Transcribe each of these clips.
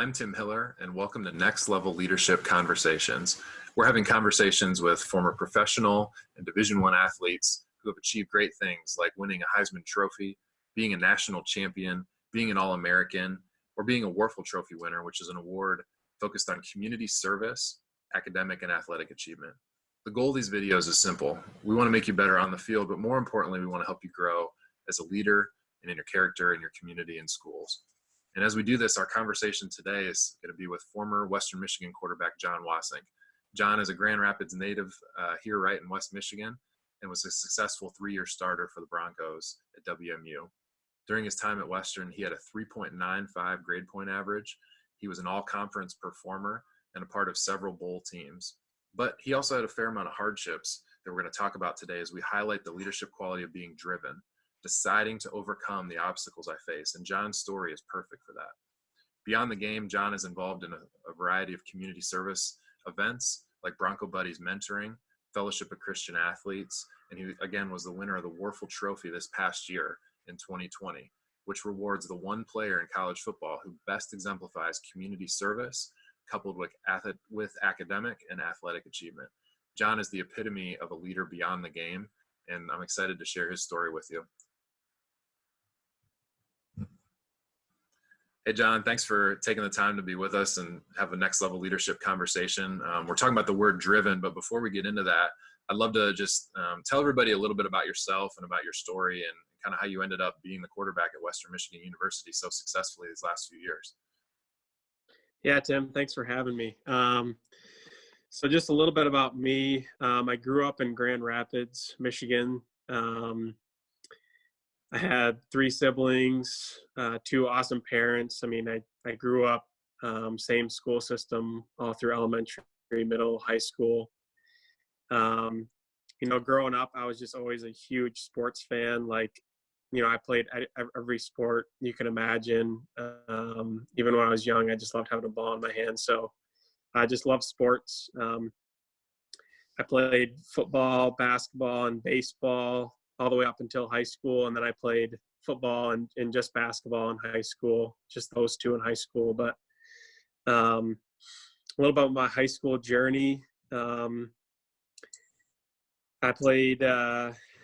I'm Tim Hiller, and welcome to Next Level Leadership Conversations. We're having conversations with former professional and Division I athletes who have achieved great things like winning a Heisman Trophy, being a national champion, being an All-American, or being a Warfel Trophy winner, which is an award focused on community service, academic, and athletic achievement. The goal of these videos is simple. We want to make you better on the field, but more importantly, we want to help you grow as a leader and in your character, in your community, and schools. And as we do this, our conversation today is going to be with former Western Michigan quarterback John Wassink. John is a Grand Rapids native here right in West Michigan and was a successful three-year starter for the Broncos at WMU. During his time at Western, he had a 3.95 grade point average. He was an all-conference performer and a part of several bowl teams. But he also had a fair amount of hardships that we're going to talk about today as we highlight the leadership quality of being driven, deciding to overcome the obstacles I face, and John's story is perfect for that. Beyond the game, John is involved in a variety of community service events like Bronco Buddies Mentoring, Fellowship of Christian Athletes, and he again was the winner of the Warfel Trophy this past year in 2020, which rewards the one player in college football who best exemplifies community service coupled with academic and athletic achievement. John is the epitome of a leader beyond the game, and I'm excited to share his story with you. Hey, John, thanks for taking the time to be with us and have a next level leadership conversation. We're talking about the word driven, but before we get into that, I'd love to just tell everybody a little bit about yourself and about your story and kind of how you ended up being the quarterback at Western Michigan University so successfully these last few years. Yeah, Tim, thanks for having me. So just a little bit about me. I grew up in Grand Rapids, Michigan. I had three siblings, two awesome parents. I mean, I grew up same school system all through elementary, middle, high school. Growing up, I was just always a huge sports fan. I played every sport you can imagine. Even when I was young, I just loved having a ball in my hand. So I just love sports. I played football, basketball, and baseball all the way up until high school. And then I played football and just basketball in high school, just those two in high school. But a little about my high school journey. I played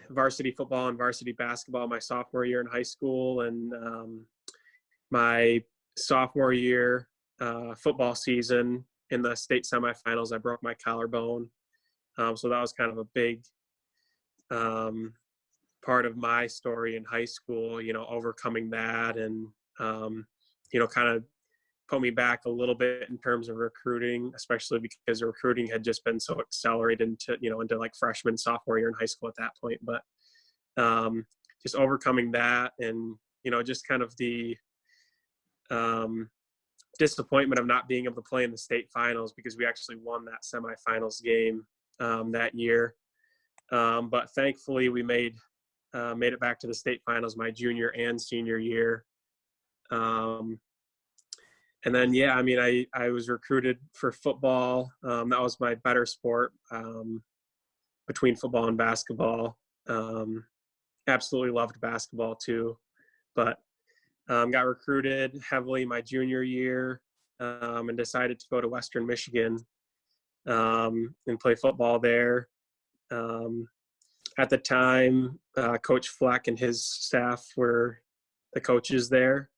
varsity football and varsity basketball my sophomore year in high school. And my sophomore year football season in the state semifinals, I broke my collarbone. So that was kind of a big part of my story in high school, overcoming that and, kind of put me back a little bit in terms of recruiting, especially because recruiting had just been so accelerated into like freshman, sophomore year in high school at that point. But just overcoming that and, just kind of the disappointment of not being able to play in the state finals because we actually won that semifinals game that year. But thankfully we made it back to the state finals my junior and senior year. And then, I was recruited for football. That was my better sport between football and basketball. Absolutely loved basketball too, but got recruited heavily my junior year and decided to go to Western Michigan and play football there. At the time, Coach Fleck and his staff were the coaches there.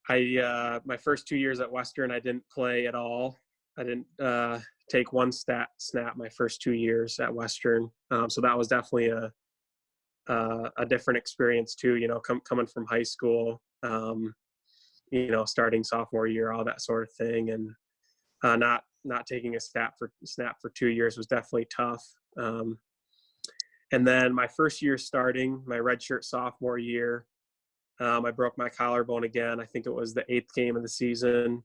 My first 2 years at Western, I didn't play at all. I didn't take one snap my first 2 years at Western. So that was definitely a different experience too, coming from high school, starting sophomore year, all that sort of thing. And not taking a snap for 2 years was definitely tough. And then my first year starting, my redshirt sophomore year, I broke my collarbone again. I think it was the 8th game of the season.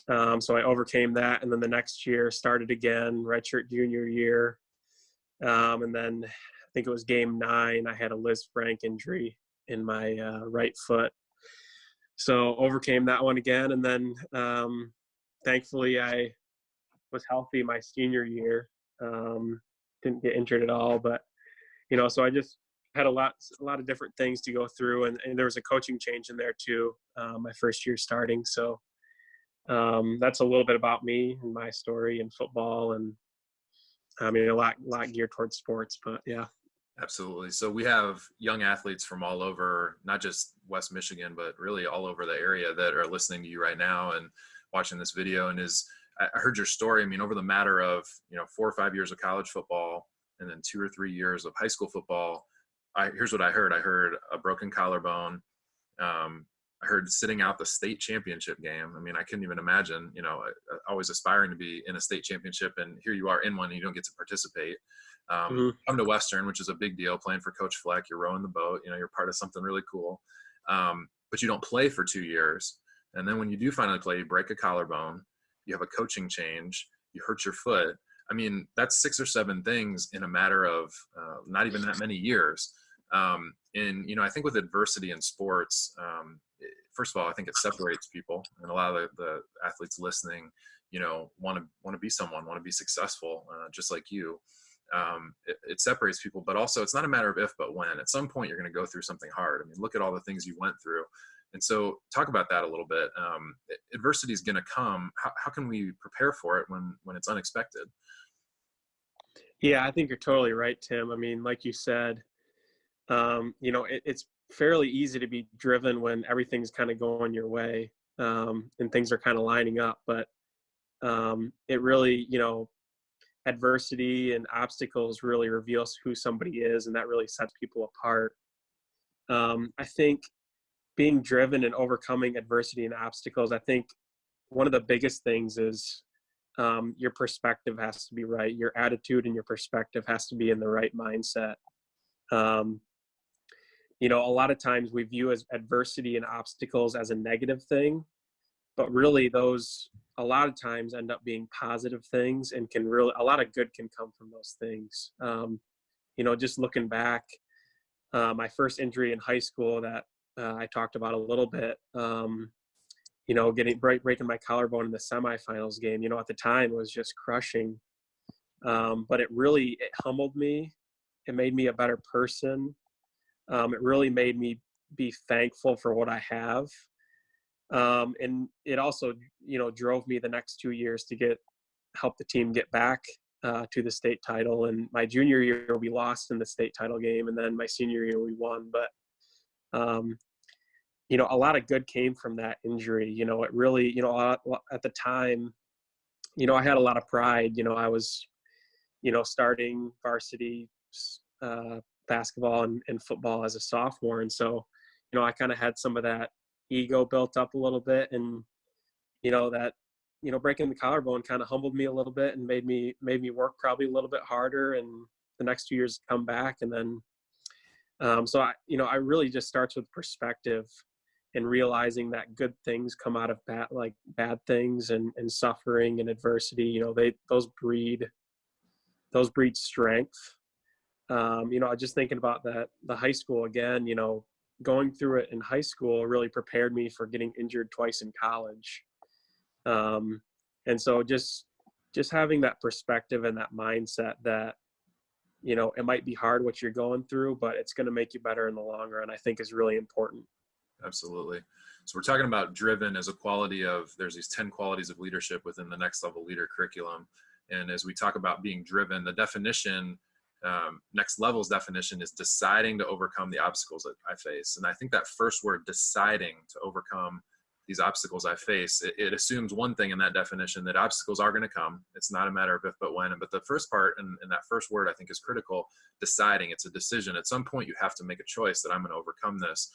So I overcame that. And then the next year started again, redshirt junior year. And then I think it was game 9. I had a Liz Frank injury in my right foot. So overcame that one again. And then thankfully I was healthy my senior year. Didn't get injured at all. But, so I just had a lot of different things to go through, and there was a coaching change in there too, my first year starting. So that's a little bit about me and my story in football, and I mean a lot geared towards sports, but yeah. Absolutely. So we have young athletes from all over, not just West Michigan, but really all over the area that are listening to you right now and watching this video. And I heard your story. I mean, over the matter of, 4 or 5 years of college football and then 2 or 3 years of high school football, here's what I heard. I heard a broken collarbone. I heard sitting out the state championship game. I mean, I couldn't even imagine, always aspiring to be in a state championship, and here you are in one and you don't get to participate. Mhm. Come to Western, which is a big deal, playing for Coach Fleck. You're rowing the boat. You're part of something really cool. But you don't play for 2 years. And then when you do finally play, you break a collarbone, you have a coaching change, you hurt your foot. I mean, that's 6 or 7 things in a matter of not even that many years. And I think with adversity in sports, first of all, I think it separates people, and a lot of the athletes listening, want to be someone, want to be successful, just like you. It separates people, but also it's not a matter of if, but when. At some point, you're going to go through something hard. I mean, look at all the things you went through. And so talk about that a little bit. Adversity is going to come. How can we prepare for it when it's unexpected? Yeah, I think you're totally right, Tim. I mean, like you said, it's fairly easy to be driven when everything's kind of going your way, and things are kind of lining up. But it really, adversity and obstacles really reveals who somebody is, and that really sets people apart. I think being driven and overcoming adversity and obstacles, I think one of the biggest things is your perspective has to be right. Your attitude and your perspective has to be in the right mindset. Um, a lot of times we view as adversity and obstacles as a negative thing, but really those a lot of times end up being positive things, and a lot of good can come from those things. Just looking back, my first injury in high school that I talked about a little bit, breaking my collarbone in the semifinals game, at the time it was just crushing. But it humbled me. It made me a better person. It really made me be thankful for what I have. And it also, drove me the next 2 years to help the team get back to the state title. And my junior year, we lost in the state title game. And then my senior year, we won. But, a lot of good came from that injury. It really, at the time, I had a lot of pride. I was, starting varsity basketball and football as a sophomore. And so, I kind of had some of that ego built up a little bit, and breaking the collarbone kind of humbled me a little bit and made me work probably a little bit harder, and the next 2 years come back. And then I really just starts with perspective and realizing that good things come out of bad things, and suffering and adversity, those breed strength. Just thinking about the high school again, going through it in high school really prepared me for getting injured twice in college. And so just having that perspective and that mindset that, it might be hard what you're going through, but it's going to make you better in the long run, I think is really important. Absolutely. So we're talking about driven as a quality of, there's these 10 qualities of leadership within the Next Level Leader curriculum. And as we talk about being driven, the definition, Next Level's definition is deciding to overcome the obstacles that I face. And I think that first word, deciding to overcome these obstacles I face, it assumes one thing in that definition, that obstacles are going to come. It's not a matter of if, but when. But the first part, and that first word I think is critical, deciding. It's a decision. At some point you have to make a choice that I'm going to overcome this.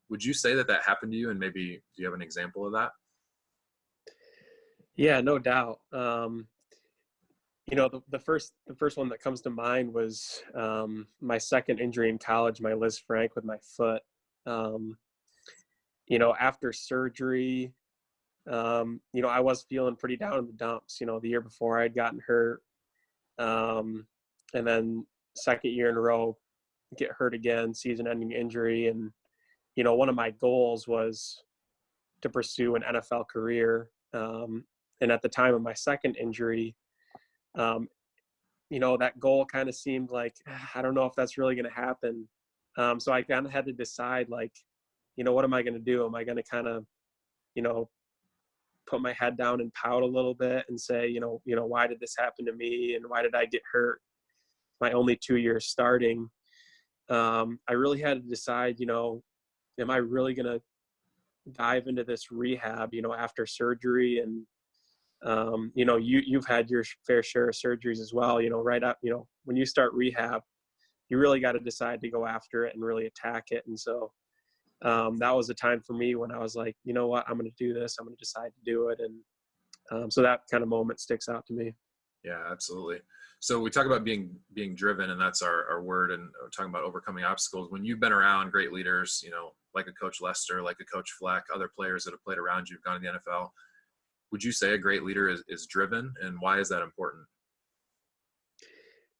Would you say that happened to you? And maybe do you have an example of that? Yeah, no doubt. The first one that comes to mind was my second injury in college, my Liz Frank with my foot. After surgery, I was feeling pretty down in the dumps. The year before I'd gotten hurt, and then second year in a row, get hurt again, season-ending injury. And one of my goals was to pursue an NFL career. And at the time of my second injury, that goal kind of seemed like, I don't know if that's really going to happen. So I kind of had to decide, like, what am I going to do? Am I going to kind of, you know, put my head down and pout a little bit and say, why did this happen to me? And why did I get hurt my only 2 years starting? I really had to decide, am I really going to dive into this rehab, after surgery? And, you've had your fair share of surgeries as well, right up, when you start rehab, you really got to decide to go after it and really attack it. And so that was a time for me when I was like, you know what, I'm going to do this. I'm going to decide to do it. And so that kind of moment sticks out to me. Yeah, absolutely. So we talk about being driven, and that's our word, and we're talking about overcoming obstacles. When you've been around great leaders, like a Coach Lester, like a Coach Fleck, other players that have played around you, have gone to the NFL, would you say a great leader is driven, and why is that important?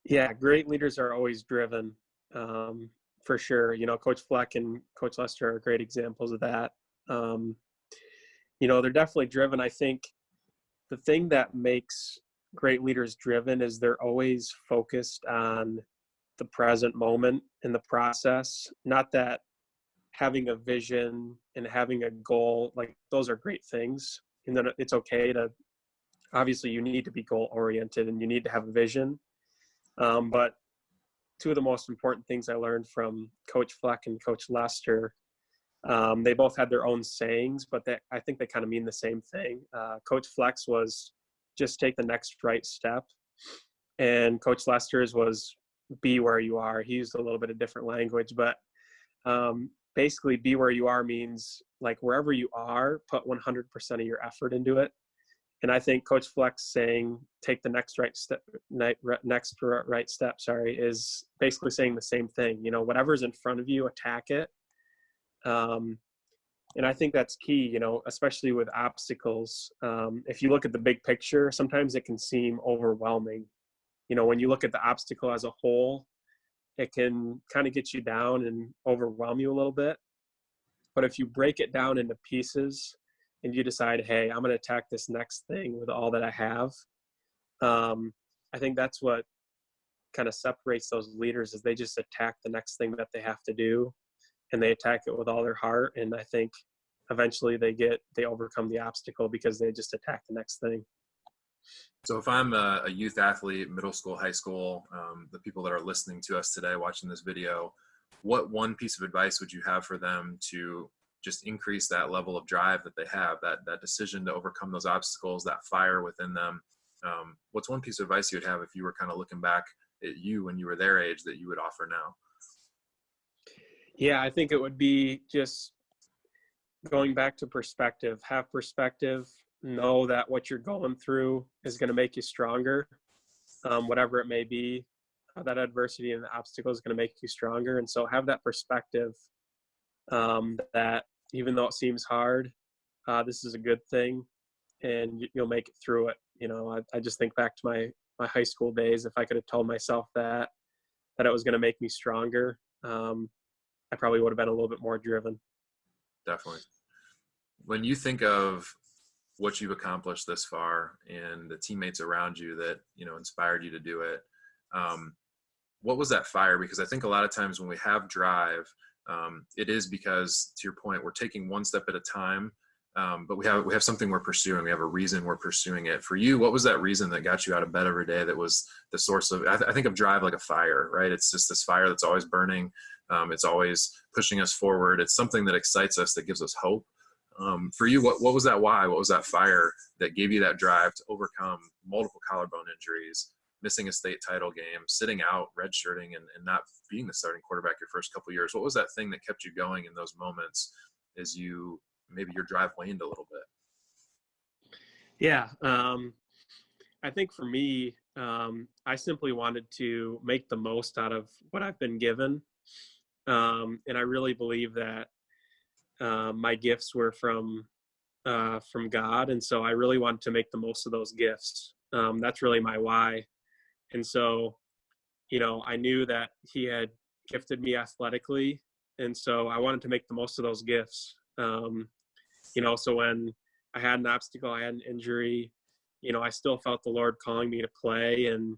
Yeah, great leaders are always driven, for sure. Coach Fleck and Coach Lester are great examples of that. They're definitely driven. I think the thing that makes great leaders driven is they're always focused on the present moment in the process. Not that having a vision and having a goal, like, those are great things. And then it's okay to, obviously you need to be goal oriented and you need to have a vision. But two of the most important things I learned from Coach Fleck and Coach Lester, they both had their own sayings, but I think they kind of mean the same thing. Coach Fleck's was just take the next right step. And Coach Lester's was be where you are. He used a little bit of different language, but basically be where you are means, like, wherever you are, put 100% of your effort into it. And I think Coach Fleck's saying take the next right step, is basically saying the same thing. Whatever's in front of you, attack it. And I think that's key, especially with obstacles. If you look at the big picture, sometimes it can seem overwhelming. When you look at the obstacle as a whole, it can kind of get you down and overwhelm you a little bit. But if you break it down into pieces and you decide, hey, I'm going to attack this next thing with all that I have, I think that's what kind of separates those leaders, is they just attack the next thing that they have to do, and they attack it with all their heart. And I think eventually they overcome the obstacle because they just attack the next thing. So if I'm a youth athlete, middle school, high school, the people that are listening to us today, watching this video, what one piece of advice would you have for them to just increase that level of drive that they have, that decision to overcome those obstacles, that fire within them? What's one piece of advice you would have if you were kind of looking back at you when you were their age that you would offer now? Yeah, I think it would be just going back to perspective. Have perspective. Know that what you're going through is going to make you stronger, whatever it may be. That adversity and the obstacle is going to make you stronger. And so have that perspective, that even though it seems hard, this is a good thing, and you'll make it through it. I just think back to my high school days. If I could have told myself that it was going to make me stronger, I probably would have been a little bit more driven. Definitely. When you think of what you've accomplished this far and the teammates around you that, inspired you to do it, what was that fire? Because I think a lot of times when we have drive, it is because, to your point, we're taking one step at a time, but we have something we're pursuing. We have a reason we're pursuing it. For you, what was that reason that got you out of bed every day? That was the source of, I think of drive like a fire, right? It's just this fire that's always burning. It's always pushing us forward. It's something that excites us, that gives us hope. For you, what was that why? What was that fire that gave you that drive to overcome multiple collarbone injuries, missing a state title game, sitting out, redshirting, and not being the starting quarterback your first couple of years? What was that thing that kept you going in those moments as maybe your drive waned a little bit? Yeah. I think for me, I simply wanted to make the most out of what I've been given. And I really believe that my gifts were from God. And so I really wanted to make the most of those gifts. That's really my why. And so, I knew that he had gifted me athletically. And so I wanted to make the most of those gifts. So when I had an obstacle, I had an injury, I still felt the Lord calling me to play. And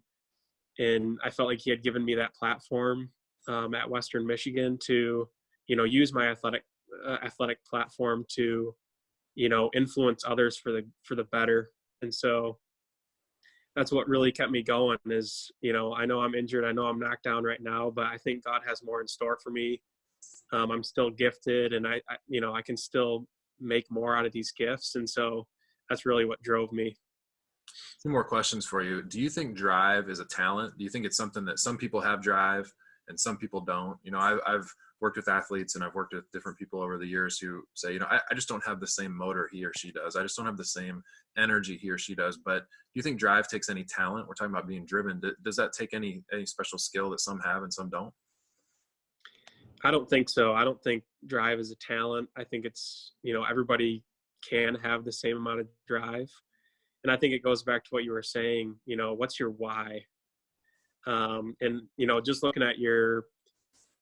I felt like he had given me that platform. at Western Michigan to, use my athletic platform to, influence others for the better. And so that's what really kept me going is, I know I'm injured. I know I'm knocked down right now, but I think God has more in store for me. I'm still gifted, and I can still make more out of these gifts. And so that's really what drove me. Two more questions for you. Do you think drive is a talent? Do you think it's something that some people have drive and some people don't? I've worked with athletes and I've worked with different people over the years who say, I just don't have the same motor he or she does. I just don't have the same energy he or she does. But do you think drive takes any talent? We're talking about being driven. Does that take any special skill that some have and some don't? I don't think so. I don't think drive is a talent. I think it's, everybody can have the same amount of drive. And I think it goes back to what you were saying, what's your why? And, just looking at your,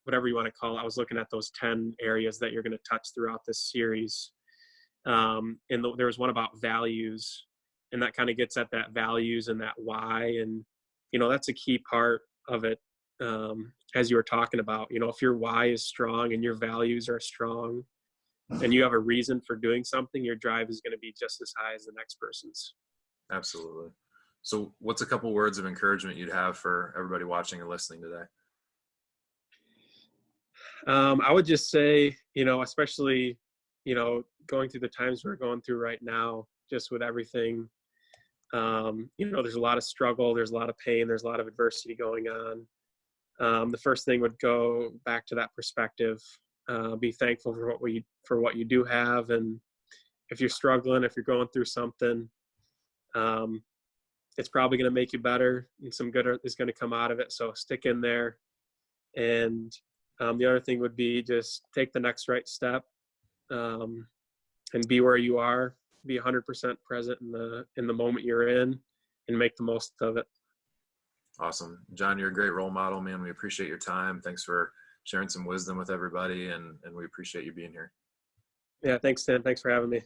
whatever you want to call it, I was looking at those 10 areas that you're going to touch throughout this series. And there was one about values, and that kind of gets at that values and that why. And, that's a key part of it. As you were talking about, if your why is strong and your values are strong and you have a reason for doing something, your drive is going to be just as high as the next person's. Absolutely. So what's a couple words of encouragement you'd have for everybody watching and listening today? I would just say, especially, going through the times we're going through right now, just with everything, there's a lot of struggle, there's a lot of pain, there's a lot of adversity going on. The first thing would go back to that perspective, be thankful for what you do have. And if you're struggling, if you're going through something, it's probably going to make you better, and some good is going to come out of it. So stick in there. And the other thing would be just take the next right step, and be where you are, be 100% present in the moment you're in, and make the most of it. Awesome. John, you're a great role model, man. We appreciate your time. Thanks for sharing some wisdom with everybody, and we appreciate you being here. Yeah, thanks, Tim. Thanks for having me.